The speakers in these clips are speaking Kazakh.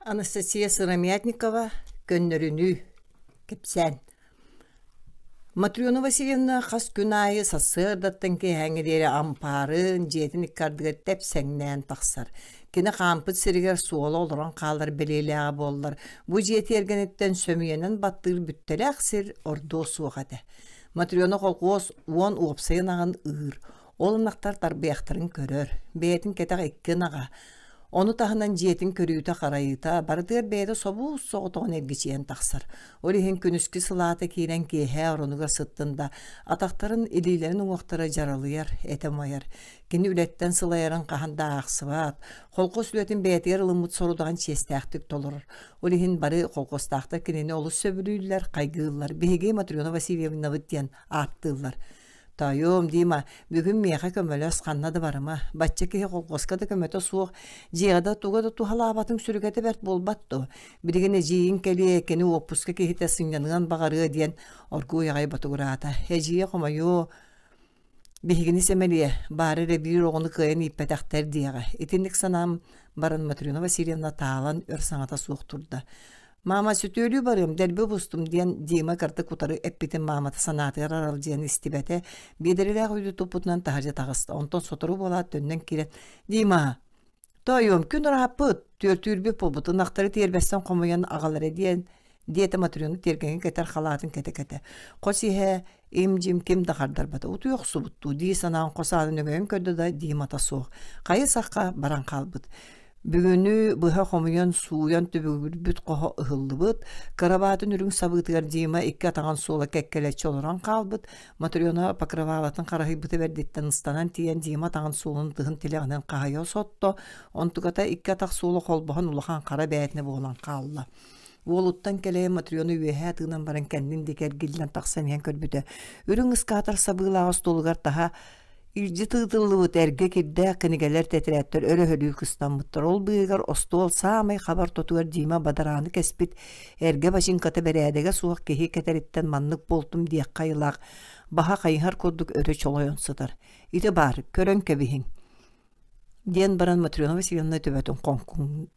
Анастасия Сыромятникова көннөрүнү кепсән. Матрёна Васильевна қас күн айы сасырдаттан кеһәңедері ампарын жетін иккардыға тәпсәңнән тақсар. Кені қампыт сірігер суолы олыран қалар белейліға болылар. Бұ жеті ергенеттен сөмиенен баттыр бүттелі ақсыр ордо суғады. Матрёна қолқуыз уон уопсайын ағын ұғыр. Олынақтар тарбияқтарын көрір. Бәйтін кетақ еккен аға. Onu tahından jetin körüyüte qarayıta, barıdır beyde sobu soğutuğun ergiciyen taqsar. Olihin künüskü sılata kiren kehe orunuga sıttında, ataqtarın ililerin uğuqtara jaralıyar, etemayar. Kini ületten sılayaran qahanda ağsıvat, kolqos ületin beytiyer ılımut soruduğun çestəxtik dolurur. Olihin bari kolqostaqta kinini olu söbülüyürler, qaygıyırlar. Behege Matrёna Vasilyevna vıddiyen arttırlar. Tayom dima, bugün meğe kömölös qannadı barıma. Batça kehe kolqoskada kömöte soğuk. Jeyada tuğada tuhalabatın sürükete bert bolbattı. Birigine jeyin keliye keni opuska kehite sınyanıgan bağarığı diyen orgu yağay batugurata. Hejeye komayo behigini semeliye. Bari bir oğunu kıyan ippetakter diyaga. Etindik sanam baran Matrёna Vasilyevna tağalan örsanata soğukturda. Mama sütölü barım, delbi bustum diyen dima kartı kutarı eppitin mamata sanatı aral diyen istibete bederiler uydu toputnan tahaca tağıstı. Ondan sotoru bolat dönden kiren. Dima, toyum kün rapıt, tür pobutun aktarı terbesten komayan ağaları diyen diyete Matrёna tergeni keter halatın kete. Kosihe emcim kim dağardar bata. Utu yok subuttu. Di sanağın kosadın ögöğün kördü da dimata soğuk. Kayı sakka baran kalbıt. Bugünü bıha komuyan suyan tübügül büt qoha ıhıllıbıt, karabatın ürün sabıtıgar dima iki atağın sola kekkeleçi oluran kalbıt, Matrёna pakravalatın karahıbıtı verditten ıstanan tiyen dima atağın solun dıhın teleğinin qahaya sotto, ontukata iki ataq solu kolbağın ulahan kara bəyetine boğulan qallı. Voluttan keleye Matrёna üyehe atığından baran kendin diker gilden taqsaniyen körbüde. Ürün ıskatar sabığılağız dolugar daha İlci tığdıllıvıt erge kirde kinigeler tetrettör öre hölü kıstanmıttır. Ol bıyıgar ostol samay xabar totugar dima badaranı kespit erge başın katı beredege suğuk kehi keteritten manlık boltum diye kayılaq. Baha kayıhar koduk öre çoloyon sıdır. İti bar, körön kebihin. Diyen baran Matrёna Vasilyevna töbetun konkun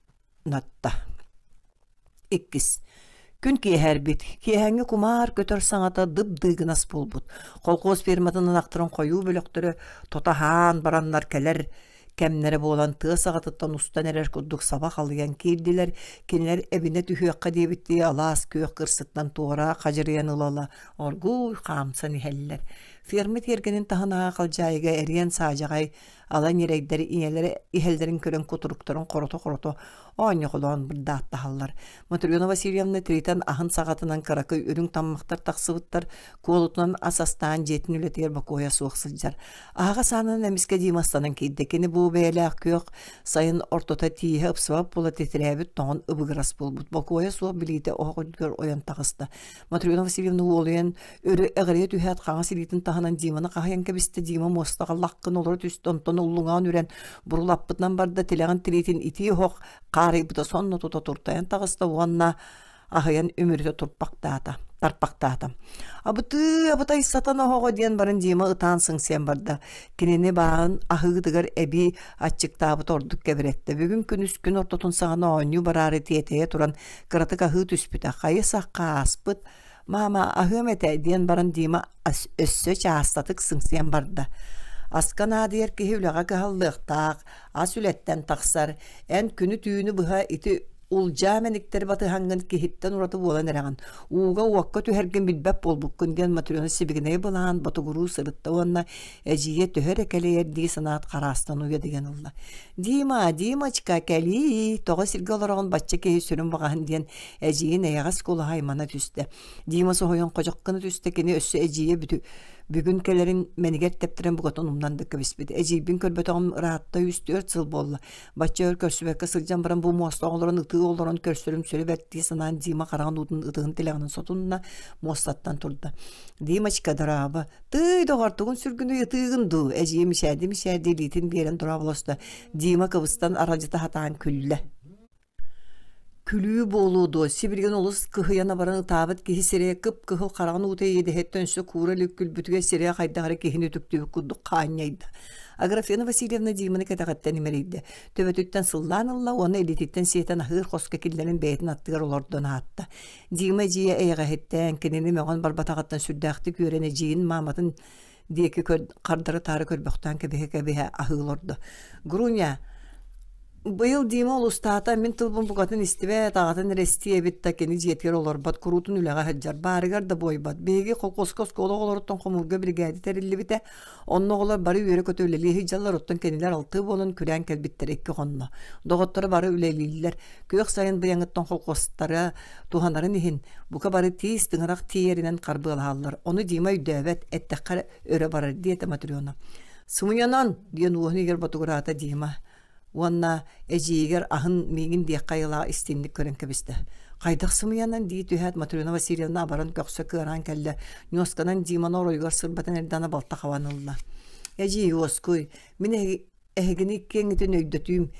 natta. İkkis. Gün keher bit, kehenge kumar kötör saŋata dıp dıygınas bolbut. Kolqos fermatının aktarın koyu bölöktörü totahan baranlar keler, kemnere boğulan tığ sağatıttan ustan erer kudduk sabah alıyan kirdiler, kenler ebine tühüyakka debitliği alas köyük kırsıttan tuğra kacırıyan ılala, orgu kamsan iheller. Fermat yergenin tahına kalcayıga eriyen sağcağay, alan yeregderi ineleri ihellerin körün kuturukturun koroto, oğanı kulağın bir dağıtta hallar. Matrёna Vasilyevna tritan ahın sağatından karakı ürün tammaqtar taqsıvıttar, kolutunan asastan jetin ületer bakoya soğuksızcar. Ağa sanın emiske dimastanın keydekini bu beyle akıyok, sayın ortota tiye ıpsıvap bula tetirebit toğun ıbıgras bulbut. Bakoya soğuk biliyde oğun gör oyan tağısta. Matrёna Vasilyevna oğlayan örü eğriye tühet qağa silitin tahınan dimana qahayan kebiste dima mostaqallaqın olur tüst onton ulluğan üren burulappıtnan barda tileğin tilitin iti hoq qari bu da sonno tuta turtayan tağısta oğanna ahıyan ömürde tarpaqtata. Abıtay satana hoğu diyen barın dima ıtansın sen barda. Kinini bağın ahıgıdıgar ebi açık tabıt orduk keberette. Bugün künüs gün ortatun sağına oynuyu bararı tiyeteye turan kıratık ahı tüspüte. Qayı saqqa aspıt. Mama ahımete diyen barın dima össö çağıstatık sınsiyen barda. Askan adiyer ki hülağa kahallığıqtaq, as ületten taqsar, en günü tüyünü bıha iti ulca menikleri batı hangın ki hitten uratı bolan erağın. Uğga uakka tühergin bilbep bolbukkun diyen Matrёna sibigine bulan, batı guru sırıtta onna eciye tüher ekeleyer diye sanat qarastan uya degen ulla. Dima çıka keli, toğa silgi olarağın batça kehi sürün bağın diyen eciye neyagas kolu haymana tüste. Dima sohoyan kocakkını tüste keni össü eciye bütü. Bugün kelerin meniger teptiren bugatın umdan dıkkı bispedi. Ecibin körbetağım rahatta 104 yıl bolla. Batça ör körsübekka sılcan baran bu mosta oğlaran ıtığı oğlaran körsürüm söyle berttiği sanan dima qarağın udun ıtığın tileğinin sotununa mostattan turdu. Dima çıkadır abi. Tıy doğartığın sürgünü ıtığındu. Eciye mişerdi litin bir yerin durablosta. Dima kıvıstan aracıta hatan külle. Külüyü boludu. Sibirgen olus kıhıyana baran ıtabıt kihi sereye kıp kıhıl qarağını utaya yedi hetten üstü kura lükkül bütüge sereye qaydağırı kihini tüktübü kudduk qanyaydı. Аграфена Васильевна Диманы катагаттан имерийді. Төбөтүттен сыллан ылла, оны элититтен сиетен ахыр хоска киллерин бәйтін аттығар олордон атты. Дима жия эйға хеттен, кенені мөғін барбатағаттан сүрдәқті көрені жиын маматын деки қардары тары көрбөқтан кәбеге ахылорды. Груня, быйыл Дима улустата мен тылбын бугатын истибе тагатын рестие битта кени жетер олор бат курутун үлега хаджар барыгар да бойбат беги колкоскос кологолорттон комурга бригади терилли бите онноголор бары үйрө көтөлели хижаллар оттон кенилер алты болун күрән келбиттер экки конно доготтор бары үлелилер көк сайын быяңыттон колкостары туханарын ихин бука бары тиз тыңырак тиеринен карбыалалар оны Дима үйдөбөт эттеккар өрө барар диете Матриона сумуянан диен уонигер батугурата Дима Уанна эжигер ахын мигин дия кайла истинник көрен кебисте. Кайдак сымыянан ди түһәт Матриона Васильевна абарын көксө кыран келде. Нёсканан Диманы оройгар сырбатан эрдана балта хаванылла. Эжи оскуй, мине эгени кеңитен өйдөтүм.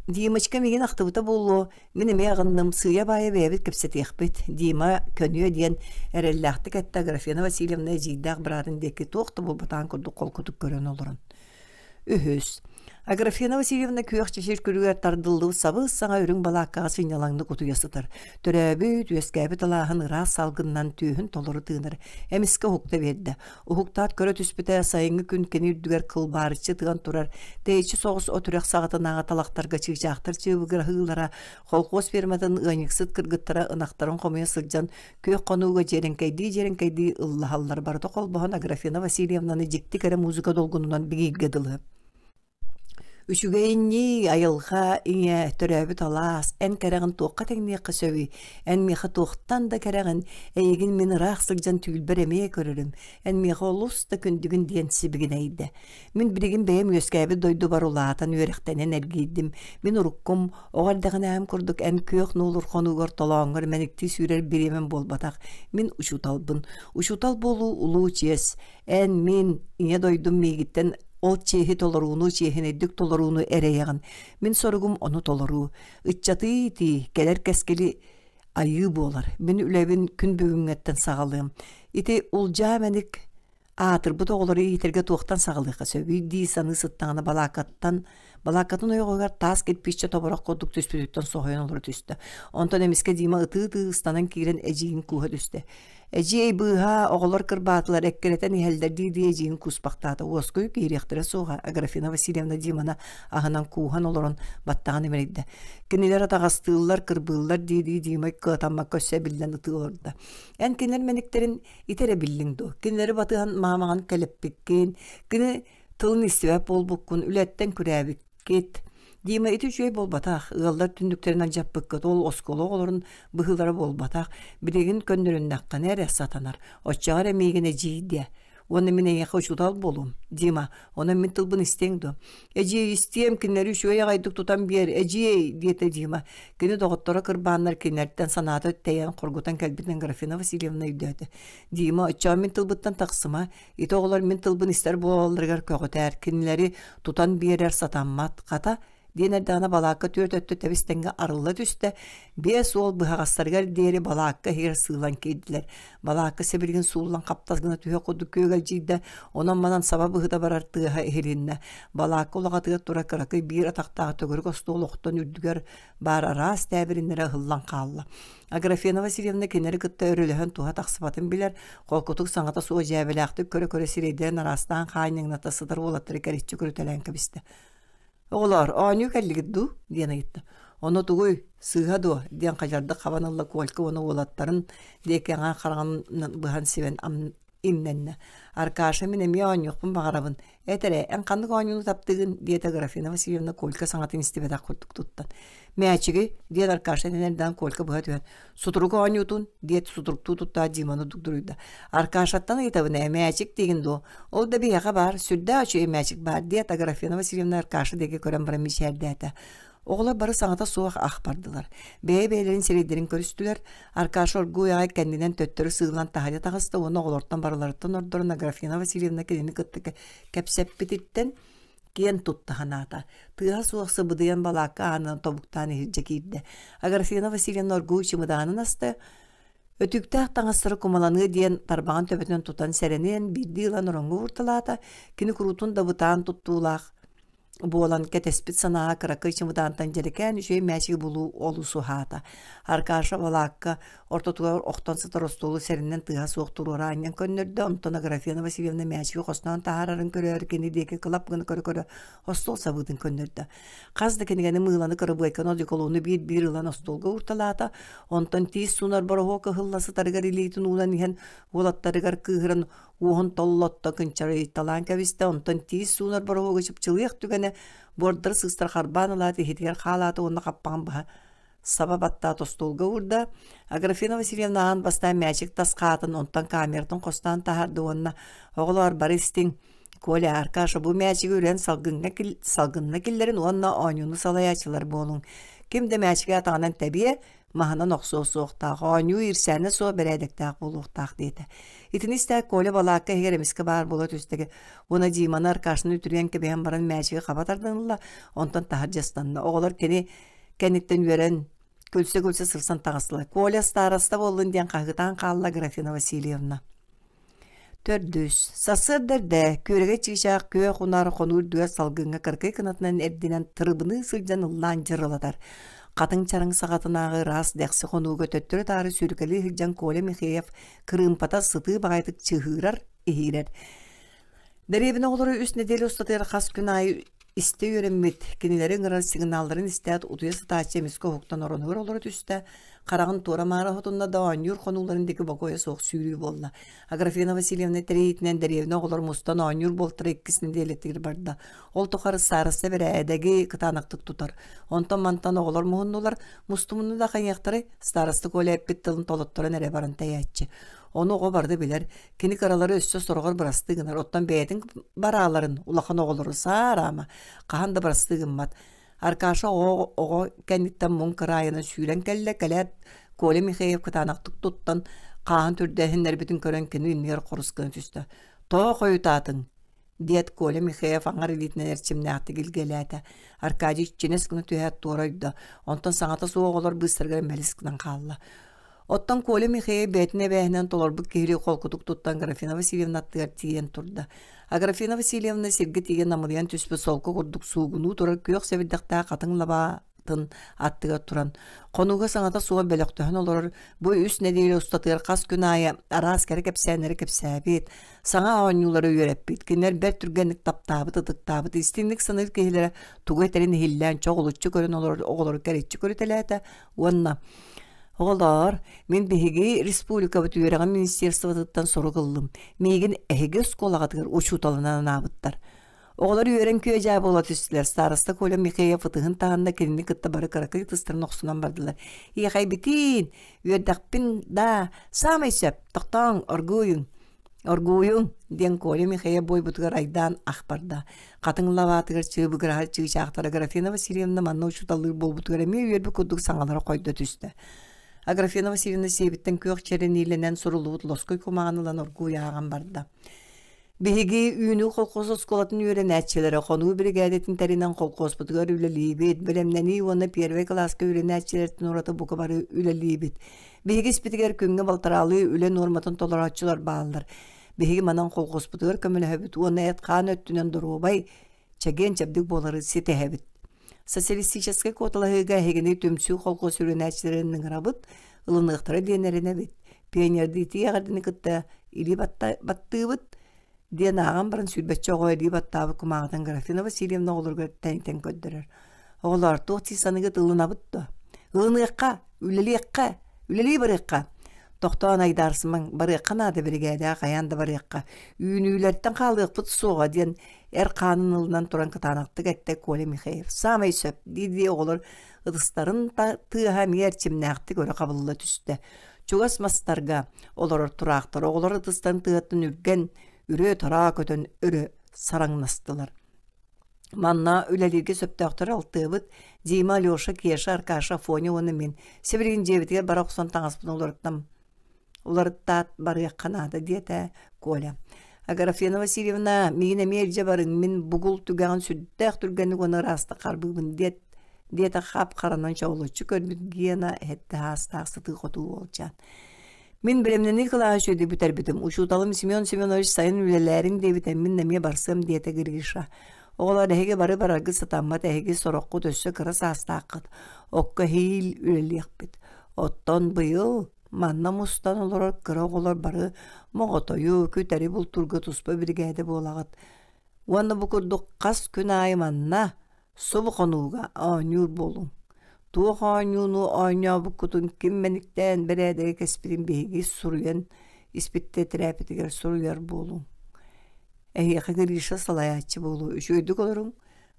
Димачка мигин актыбыта боллу. Мине мегынным сыя бая бебит кепсетехбит. Дима көнүө диен эреллахты кетте Аграфена Васильевна эжигдак биратын деки тоқты болбатан курду колкутуп көрөн олорун. Үһүс. Аграфена Васильевна күйөк чешер көрүгөр тардылды сабы саңа өрүң балакка сыйналаңды кутуясытыр. Төрөбү түескәбит алаһын ырас салгыннан түйүн толору тыыныр. Эмиске хукта берди. Ухуктат көрө түспүтэ сайынгы күн кени үрдүгөр кылбарычы тыган турар. Тейчи согус отурак сагатынага талактарга чыгжактыр чыбыгыр хыылара колкос фермадан ыйыксыт кыргыттара ынактарын комуя сылжан күйөк конууга жеренкейди ыллахаллар барды колбоһон Аграфена Васильевнаны жикти кере музыка долгунунан бигиге дылы. Үшүгейни айылға ине төрөбүт алас, ән кәрәғін тоққа тәңмеққа сөй, ән меқі тоқтан да кәрәғін, әйегін мен рақсылжан түйілбір әме көрірім, ән меқі олуста күндігін денсі бігін әйді. Мен бірігін бәйім өскәбі дойду бар олатан өріқтенен әргейдім. Мен ұрыққым, оғардағын әм күрдік ән көк нолыр қонуғыр толаңғыр мәнікті сүйрер беремен болбатақ. Мен ұшуталбын. Ұшутал болу ұлу чес. Ән мен ине дойдым мегіттен ол чехи толоруну, чехинеддік толоруну әрейяғын. Мен соргум оны толору. Үтчаты ити, келер кәскели айы болар. Мен үләбін күн бүгінгеттен сағалығым. Ити ұлжа мәнік атыр бұт оғылары етерге туқтан сағалыққа сөбүй. Ди саны сыттағаны балакатын ойғығар тас кетпешче тобырақ қодық түспүзіктен соғайын олар түсті. Онтан емеске Дима ыты-ыты ыстанан кейрен әжейін куға түсті. Әжей бұға оғылар кырбатылар әккеретен ихелдер дейді әжейін куспақтады. Оскөй кейректірі соға Аграфена Васильевна Димана ағынан куған оларын баттаған емерейді. Кенелер атағастығылар кырбылар дейді Дима кытамма көсе білден ұты оларды. Ән кенелер мәніктерін итере білдіңді. Кенелері батыған мамаған кәліп беккен. Кені тылын істебәп бол бұққын үләттен күрәбік кет. Дима ити жөй болбатақ, ығалдар түндіктерінен жап бұққыт, ол осколог оларын бұғылары болбатақ, бірегін көндіріндаққан әрі сатанар, отчағар әмейгіне жейді. Оны мен әйеқі ұшудал болуым. Дима, оны мен тылбын істеңді. Әжей істейм, кенлері үшуе ағайдық тұтан бер, әжей, дейті Дима. Кені доғыттора кырбанлар кенлерден санаты өттейен қорғутан кәлбітін Аграфена Васильевна үйдеді. Дима, отчаға мен тылбыттан тақсыма, ити оғылар мен тылбын істер болалырғар көғытәр, кенлері тұтан берер сатанмат, қата, Денердана балакка төт-төт тәбістенге арылы түсті, бес ол бұғағастарғар дері балакка хер сылан кейділер. Балакка себірген суылан қаптазғына түйе қоды көгел жейді, онан манан саба бұғыда барартыға эхелінне. Балакка олағатыға тұра қырақы бір атақтағы төгіргі стол оқтан үрдігер бар арас тәбірінлері ғыллан қалды. Аграфена Васильевна кенері күтті өріліғін туға тақсыбатын білер, қолқытық саңғата суға жәбіләқті көрі-көрі сирейден арастан қайныңната сыдыр олаттыры кәрітчі көрітелен кәбісті. Оғылар, аню кәлігідді, дені етті. Оны тұғой сыға ден қажарды қабанылы көлкі оны олаттарын декенға қараған бұған севен имненні. Аркаша мен әме анюқпын бағарабын. Әтірі, ән қандық анюны таптығын, деді Аграфена Васильевна көлкі саңатын істебедақ құрттық тұттан. Мәчігі, деді Аркаша нәнерден көлкі бұға түйен. Сұтырғы анютын, деді сұтырқты тұтта Диманы дүгдірүйді. Аркашаттан айтабын мәчік дегенді. Ол да бияға бар, сүрді açı мәчік бар, деді Аграфена Васильевна Аркаша деге көрен бара мешерді әті. Оғылар бары саңата суақ ақ бардылар. Бәй-бәйлерін серейдерін көрістілер. Аркаша оргуй ағай кәндінен төттірі сығылан тағады тағысты. Оны оғылортан барыларыттан ордырын Аграфена Васильевна кедені күтті кәпсәп бітіттен кен тұтты ханата. Тыға суақсы бұдыян балаққа анын тобуқтан ехілже кейді. Аграфена Васильевна оргуй чымыдағанын асты. Өтүктәк таңастыры кумаланы диен тарбаған төбөтөн тутан сәренен бидди ылан ороңгу урталата, кини курутун да бутаан туттуулақ. Буолан кетеспит санаа кыракы чымыдаантан жерекен үшөй мәчиги булу олусу хаата. Аркаша балакка ортотугар охтон сыторостулу серинен тыга суоктурура аньян көннөрдө онтон Аграфена Васильевна мәчиги хостон таарарын көрөр кини деки кылап гын көрө остол сабыдын көннөрдө. Казды кенигени мыыланы кырыбайкан одиколуну бир ылан остолга урталаата, онтон тиис сунар борохока хылласы тарыгар илейтин улан иген улаттарыгар кыгырын уон толлотто кынчары талан кабисте онтон тиис сунар борохога чыпчылык түгене бордыр сыстар харбаналаты хитгер халаты онна каппан ба сабабатта тостолга урда. Аграфена Васильевна ан баста мәчик тасқатын онтан камертын костан тахарды онна оғылар баристин Коля Аркаша бу мәчиги үрен салгынна киллерин онна онюну салаячылар болун. Кимде мәчиги атанан табие маханан оқсоосуқтақ, оню ирсәні со бәрәдіктақ болуқтақ дейді. Итіністі Коля балаққа егереміскі бар болу түстігі. Оны Диманы Аркашыны үтірген кебен баран мәчиги қабатардыңылла, онтан тахар жастанына. Оғылар кәнеттен өрен көлсе сырсан тағысылы. Коля староста болын ден қағытан қалла Аграфена Васильевна. Төрдүс. Сасырдырды, көреге чигишақ көе құнары қонуыр дуя салгынға кыркай кынатынан әрдінен тұрыбыны сылжан ұллан жырыладар. Қатын чарың сағатынағы рас дәқсі қонуға төттірі тары сүркелі хылжан Коля Михеев кырымпата сыты бағайтық чығырар, ехирер. Дәребіні олары үс неделі ұстатыр қас күн айы исте үйренмет, кенелерін ұрар сигналдарын істәд ұтуя сытачы емескі хоқтан оранығыр олары түсті. Қарағын тура мара хотунда да онюр қонуларындегі бақоя соқ сүйрі болла. Аграфена Васильевна тәрейітінен дәревіне олар мұстан онюр болтыры еккісінің дейлеттігір барды. Ол тұқары сарысы бір әдәге қытанақтық тұтар. Онтан мантан оғылар мұғыннулар мұстымыны да қайяқтары старысты Коля әппеттілін толыттырын әрі барын тәйәтші. Оны оғы барды білер, кені қаралары өссі сұрғыр бұрастығынар. Оттан бәйдің бараларын улақан оғылары сарама, қағанды бұрастығын мат. Аркаша оғы кәнеттен мұң қырайына сүйрен кәлі Коля Михеев кытанақтық тұттан қаған түрдәхінлер бітін көрен кені үннер құрысқын түсті. Тоғы қойытатын, дед Коля Михеев аңар елетінен әрчімне ақты келгеләді. Аркадий ченес күні түйәт туырайды. Онтан саңата соғылар бұстырғар мәліскінен қалды. Оттан Коля Михеев бәтіне бәйінен толарбық кейлі қолқытық тұттан Аграфена Васильевна аттығар тиген тұрды. Аграфена Васильевна сергі тиген намылиян түспі солқы құрдық суғыну тұрар көйіқ сәбірдіқта қатын лабатын аттыға тұран. Қонуға саңата суға бәліқтіғын олар бұй үс нәдейлі ұстатығар қас күн айы ара аскәрі кәпсәнері кәпсәбет. Саңа ауынюлары үйерәппет. Кенер бәр түргенлік таптабыт, ұтықтабыт. Истинлік сыныр кейлері туға әтәрін хиллән чоқ ұлытчы көрін олар кәретчі көрітеләті. Онна. Оғылар, мен бігеге республика бұт үйеріған министерствотыттан сұры қылдым. Меген әйге сколағатығыр ұшуталынан абыттар. Оғылар үйерен көй жабы ола түстілер. Старыста Коля Михеев фытығын тағында келіні күтті бары қырақы тұстырын оқсынан бардылар. Ехай бітін, үйердақпін да, самай сөп, тоқтан, Оргуюң, ден Коля Михеев бой бұтығыр айдан ақпарда. Қатын лаватығыр чыбығыр ағар чығышақтар Аграфена Васильевна манна ұшуталыр бол бұтығыр әме үйербі күдік саңалары қойды түсті. Аграфена Васильевна себеттен көк черен иленен сұрылуыт лоской комағанылан оргуя аған барды. Беге үйіні қолқос осколатын үйерен әтшелері қону бригадетін тәрінен қолқос бұтығар үлелейбет. Білемнені оны первай класқа үйрен әтшелердің ораты бұқы бары үлелейбет. Беге спетігер күнгі балтаралы үле норматын толыратшылар бағалдар. Беге манан қолқос бұтығар көмілі әбіт. Оны әтқан өттінен дұрубай чәген чәбдік болары сеті әбіт. Социалистический коталығыға хегені төмсі қолқо сүрін әтшілерінің рабыт, ұлынықтары денеріне бет. Пионерді ити ағардыны күтті илі батты бұт, ден аған барын сүрбәтші оғай илі баттабы күмағыдан Аграфена Васильевна олырға тәнтен көддірер. Оғылар тоқти санығыт ұлына бұтты. Ұлыныққа, үлелі біріққа. Тоқтан айдарсымың барыққа нады бірігәді қаянды барыққа. Үйін-үйлерттен қалдық бұт соға ден әр қанын ұлынан тұран қытанақтық әтті Коля Михеев. Самай сөп, дейді оғылар ұдыстарын тыға мерчімнәқті көрі қабылы түсті. Чуғас мастарға олар тұрақтыр. Оғылар ұдыстарын тығатын үрген үрі тұра көтін үрі сараңнастылар. Манна үләлерге сөптіқтір алты бұд, Дима, Леша, Кеша, Аркаша, Фоня, оны мен. Себірген жебітігер бара құсан таңаспын оларыттам. Оларыттат бары қанады, деді Коля. Аграфена Васильевна, мейіне мерже барын, мен бұғыл түгіған сүддәқ түргені оны расты қарбығын, деді қап қаранан жаулычы көрмін гена әтті астақ сыты қоту олчан. Min bilemne Nikolay şöyle biter bitim. Uşutalım Simeon Simeonovich sayın ülelerin de bitem min nemiye barsam diyete girişa. Oğlar hege barı baragı satamma hege sorokku dössü kırıs hastaqıt. Okka hil üleliyek bit. Otton bıyıl manna mustan olur kırak olur barı moğotoyu küteri bulturgu tuspa birgede bolağıt. Wanda bu kurduk kas künayı manna sobu konuga anyur bolun. Tuğ anyunu anya bu kutun kimmenikten berede kespirin bihigi suruyan ispitte terapetiger suruyar bolun. Ehiye girişe salayatçı bolu. Üçüydük olurum.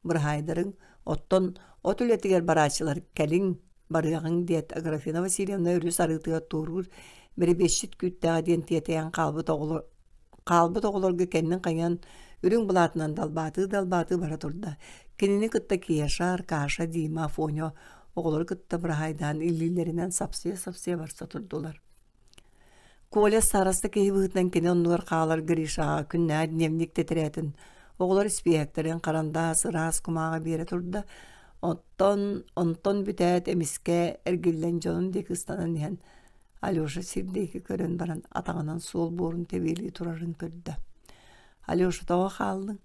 Bir haydarın otton otületiger baraçılar kelin barıyağın diyet Agrafena Vasilyevna örü sarıtıga tuğrur. Biri beşit kütte diyen tiyeteyen kalbı toğulur kendin kayan ürün bulatından dalbatı bara turda. Kendini kıttaki yaşar kaşa dima fonyo oğulur kıtta bir haydan illilerinden sapsıya varsa turdular. Kola sarasta kehi bıhıttan kene onlugar qağalar girişağa künnä dnevnik teteretin. Oğlar ispiyeklerin qaranda sıras kumağa bere turda. Onton bütet emiske ergillen jonun dekistanan nihen. Alyosha sirdeki körün baran atağынан sol borun tebeli turarın körді. Alyosha tawa xaldın.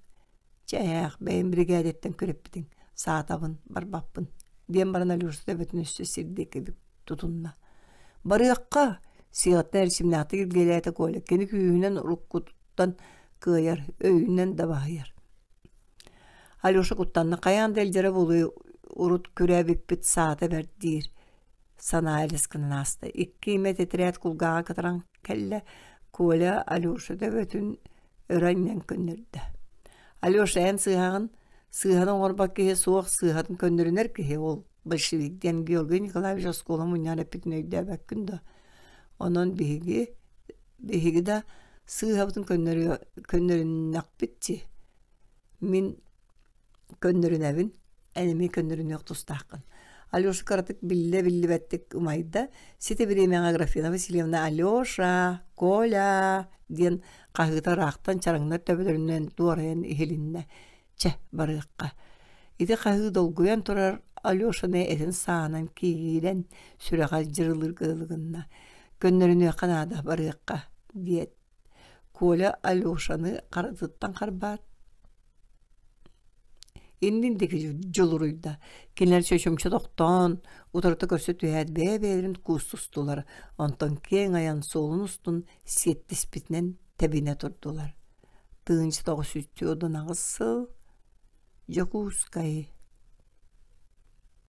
Çayaq beyin brigadetten körep bitin. Saatabın, barbappın. Diyen baran Alyosha debetin üstü sirdeki tutunna. Barıqqa sigatlar simnatı gelete koyla. Keni küyüğünden rukkuttan kıyar, öyünden de bahayar. Alyosha kuttanna kayan delcere boluyu urut küre bippit saate verdir. Sana eliskinin hasta. İki metetret kulgağa kıtıran kelle koyla Alyosha debetin öğrenlen könürde. Alyosha en sığanın orbakkehe soğuk sığanın könürüner kehe ol. Bolşevikden Georgiy Nikolaevich Oskola munyan epitin öyde bekkünde. Onun bihigi de sığhabıtın könürün nakbitçi. Min könürün evin, enemi könürün yok tustaqın. Alyosha karatık billi bettik umayda. Site bir yemeğe Agrafena Vasilyevna Alyosha, Kola diyen qahıta raqtan çaranglar töbelerinden duarayan ehelinne. Çeh barıqqa. İdi qahı dolguyan turar Alyosha ne etin sağanan kiyilen süreğal jırılır gılığınna. Gönlerini kanada barıqqa diyet. Kola Alyosha'nı qaratıttan qarbat. Indindeki joluruyda. Kinler çöşümçü doktan, utarıta körsötü beberin kustustular. Ondan keň ayan solun ustun settis bitinen tebine turdular. Tığınçı toğu sütü odun ağısı, Jakuskayı